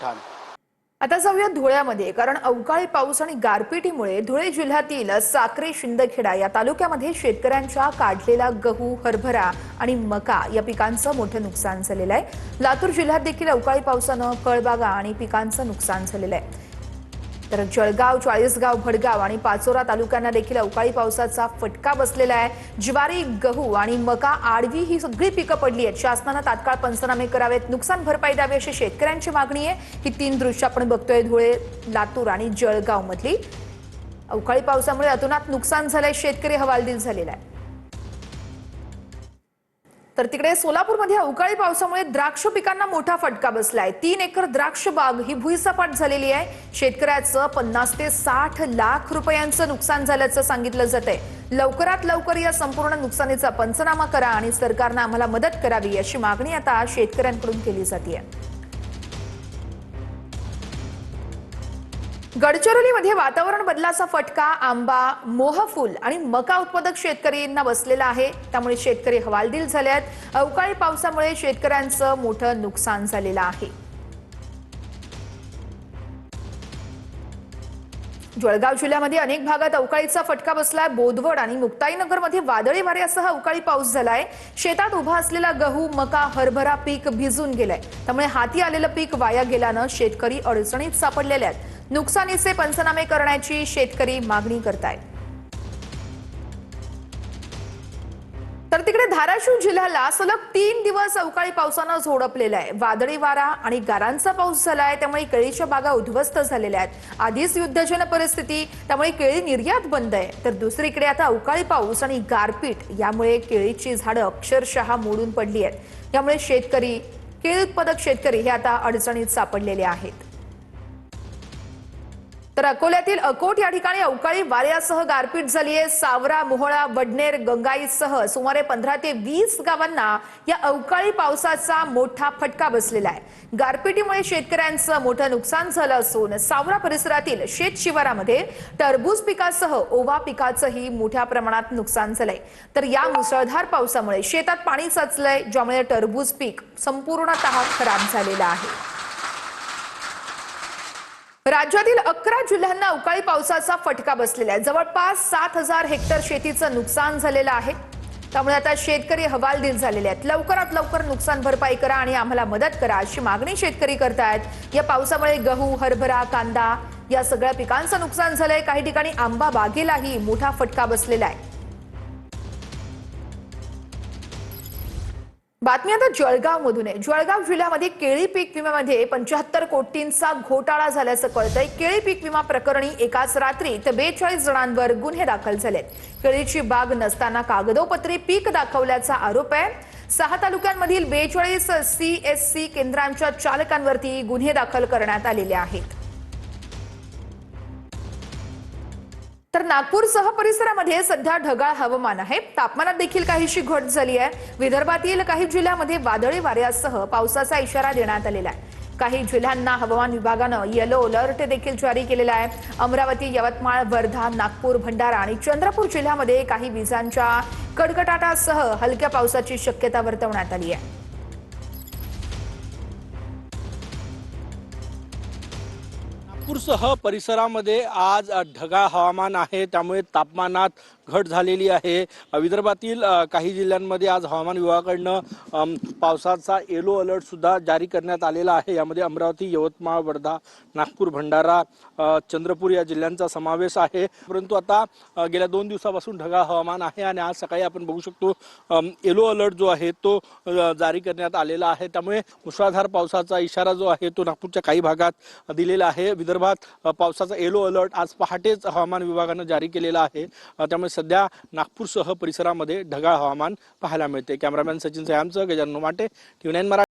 ठाण आता जाऊया धुळ्यामध्ये, कारण अवकाळी पाऊस आणि गारपिटीमुळे धुळे जिल्ह्यातील साक्री शिंदखेडा या तालुक्यामध्ये शेतकऱ्यांच्या काढलेला गहू, हरभरा आणि मका या पिकांचं मोठं नुकसान झालेलं आहे। लातूर जिल्ह्यात देखील अवकाळी पावसानं फळबागा आणि पिकांचं नुकसान झालेलं आहे। तर जळगाव, चाळीसगाव, भडगाव आणि पाचोरा तालुक्यांना देखील अवकाळी पावसाचा फटका बसलेला आहे। ज्वारी, गहू आणि मका, आडवी ही सगळी पिकं पडली आहेत। शासनाने तात्काळ पंचनामे करावेत, नुकसान भरपाई द्यावी अशी शेतकऱ्यांची मागणी आहे। ही तीन दृश्य आपण बघतोय, धुळे, लातूर आणि जळगाव मधली। अवकाळी पावसामुळे अतोनात नुकसान झालंय, शेतकरी हवालदिल झालेला आहे। तर तिकडे सोलापूरमध्ये अवकाळी पावसामुळे द्राक्ष पिकांना मोठा फटका बसलाय। 3 एकर द्राक्ष बाग ही भुईसपाट झालेली आहे। शेतकऱ्याचं 50 ते 60 लाख रुपयांचं नुकसान झाल्याचं सांगितलं जातंय। लवकरात लवकर या संपूर्ण नुकसानीचा पंचनामा करा आणि सरकारने आम्हाला मदत करावी अशी मागणी आता शेतकऱ्यांकडून केली जाते। गडचिरोलीमध्ये वातावरण बदलाचा फटका आंबा, मोहफूल आणि मका उत्पादक शेतकऱ्यांना बसलेला आहे। त्यामुळे शेतकरी हवालदिल झाले आहेत। अवकाळी पावसामुळे शेतकऱ्यांचं मोठं नुकसान झालेलं आहे। जळगाव जिल्ह्यामध्ये अनेक भागात अवकाळीचा फटका बसलाय। बोदवड आणि मुक्ताईनगरमध्ये वादळी वाऱ्यासह अवकाळी पाऊस झालाय। शेतात उभा असलेला गहू, मका, हरभरा पीक भिजून गेलंय। त्यामुळे हाती आलेलं पीक वाया गेल्यानं शेतकरी अडचणीत सापडलेले आहेत। नुकसानीचे पंचनामे करण्याची शेतकरी मागणी करतायत। तर तिकडे धाराशिव जिल्ह्याला सलग 3 दिवस अवकाळी पावसानं झोडपलेलं आहे। वादळी वारा आणि गारांचा पाऊस झालाय, त्यामुळे केळीच्या बागा उद्ध्वस्त झालेल्या आहेत। आधीच युद्धजन्य परिस्थिती, त्यामुळे केळी निर्यात बंद आहे। तर दुसरीकडे आता अवकाळी पाऊस आणि गारपीट यामुळे केळीची झाडं अक्षरशः मोडून पडली आहेत। यामुळे शेतकरी, केळी उत्पादक शेतकरी हे आता अडचणीत सापडलेले आहेत। तर अकोल्यातील अकोट या ठिकाणी अवकाळी वाऱ्यासह गारपीट झाली आहे। सावरा, मोहोळा, वडनेर, गंगाईसह सुमारे 15 ते 20 गावांना या अवकाळी पावसाचा मोठा फटका बसलेला आहे। गारपिटीमुळे शेतकऱ्यांचं मोठं नुकसान झालं असून सावरा परिसरातील शेत शिवारामध्ये टरबूज पिकासह ओवा पिकाचंही मोठ्या प्रमाणात नुकसान झालंय। तर या मुसळधार पावसामुळे शेतात पाणी साचलंय, ज्यामुळे टरबूज पीक संपूर्णतः खराब झालेलं आहे। राज्यातील 11 जिल्ह्यांना अवकाळी पावसाचा फटका बसलेला आहे। जवळपास 7,000 हेक्टर शेतीचं नुकसान झालेलं आहे। त्यामुळे आता शेतकरी हवालदिल झालेले आहेत। लवकरात लवकर नुकसान भरपाई करा आणि आम्हाला मदत करा अशी मागणी शेतकरी करतायत। या पावसामुळे गहू, हरभरा, कांदा या सगळ्या पिकांचं नुकसान झालंय। काही ठिकाणी आंबा बागेलाही मोठा फटका बसलेला आहे। बातमी आता जळगाव मधून आहे। जळगाव जिल्ह्यामध्ये केळी पीक विम्यामध्ये 75 कोटींचा घोटाळा झाल्याचं कळतंय। केळी पीक विमा प्रकरणी एकाच रात्री 42 जणांवर गुन्हे दाखल झालेत। केळीची बाग नसताना कागदोपत्री पीक दाखवल्याचा आरोप आहे। 6 तालुक्यांमधील 42 CSC केंद्रांच्या चालकांवरती गुन्हे दाखल करण्यात आलेले आहेत। तर नागपूरसह परिसरामध्ये सध्या ढगाळ हवामान आहे। तापमानात देखील काहीशी घट झाली आहे। विदर्भातील काही जिल्ह्यांमध्ये वादळी वाऱ्यासह पावसाचा इशारा देण्यात आलेला आहे। काही जिल्ह्यांना हवामान विभागानं येलो अलर्ट देखील जारी केलेला आहे। अमरावती, यवतमाळ, वर्धा, नागपूर, भंडारा आणि चंद्रपूर जिल्ह्यामध्ये काही विजांच्या कडकडाटासह हलक्या पावसाची शक्यता वर्तवण्यात आली आहे। नागपूरसह परिसरामध्ये आज ढगाळ हवामान आहे, त्यामुळे तापमानात घट झालेली आहे। विदर्भातील काही जिल्ह्यांमध्ये आज हवामान विभागाकडनं पावसाचा येलो अलर्ट सुद्धा जारी करण्यात आलेला आहे। यामध्ये अमरावती, यवतमाळ, वर्धा, नागपूर, भंडारा, चंद्रपूर या जिल्ह्यांचा समावेश आहे। परंतु आता गेल्या 2 दिवसापासून ढगाळ हवामान आहे आणि आज सकाळी आपण बघू शकतो येलो अलर्ट जो आहे तो जारी करण्यात आलेला आहे। त्यामुळे मुसळधार पावसाचा इशारा जो आहे तो नागपूरच्या काही भागात दिलेला आहे। विदर्भात पावसाचा येलो अलर्ट आज पहाटेच हवामान विभागानं जारी केलेला आहे। त्यामुळे सध्या नागपूरसह परिसरामध्ये ढगाळ हवामान पाहायला मिळते। कॅमेरामॅन सचिन सयामसह गजानन माटे, TV9 मराठी।